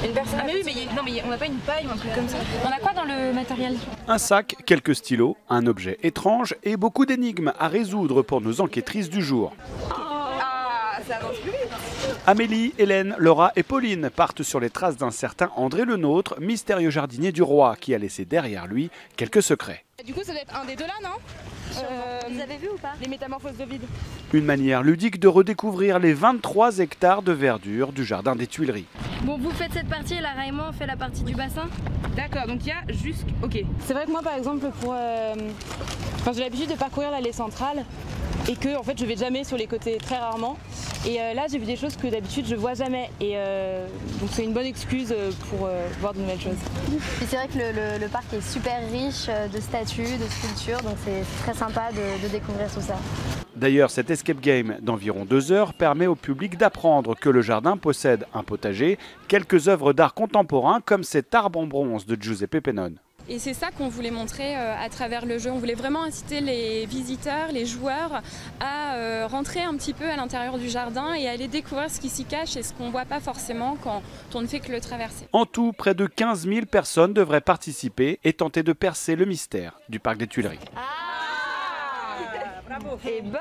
Une personne. Ah mais oui, mais on n'a pas une paille ou un truc comme ça. On a quoi dans le matériel? Un sac, quelques stylos, un objet étrange et beaucoup d'énigmes à résoudre pour nos enquêtrices du jour. Ah, ça avance plus vite. Amélie, Hélène, Laura et Pauline partent sur les traces d'un certain André Le Nôtre, mystérieux jardinier du roi, qui a laissé derrière lui quelques secrets. Du coup, ça doit être un des deux là, non? Vous avez vu ou pas? Les métamorphoses d'Ovide. Une manière ludique de redécouvrir les 23 hectares de verdure du jardin des Tuileries. Bon, vous faites cette partie et là, Raymond fait la partie du bassin. D'accord, donc il y a juste... Ok. C'est vrai que moi, par exemple, j'ai l'habitude de parcourir l'allée centrale et que en fait, je vais jamais sur les côtés, très rarement. Et là, j'ai vu des choses que d'habitude, je vois jamais. Et donc, c'est une bonne excuse pour voir de nouvelles choses. Et c'est vrai que le parc est super riche de statues, de sculptures, donc c'est très sympa de découvrir tout ça. D'ailleurs, cet escape game d'environ 2 heures permet au public d'apprendre que le jardin possède un potager, quelques œuvres d'art contemporain comme cet arbre en bronze de Giuseppe Pennone. Et c'est ça qu'on voulait montrer à travers le jeu. On voulait vraiment inciter les visiteurs, les joueurs à rentrer un petit peu à l'intérieur du jardin et aller découvrir ce qui s'y cache et ce qu'on ne voit pas forcément quand on ne fait que le traverser. En tout, près de 15 000 personnes devraient participer et tenter de percer le mystère du parc des Tuileries. Ah, bravo. Eh ben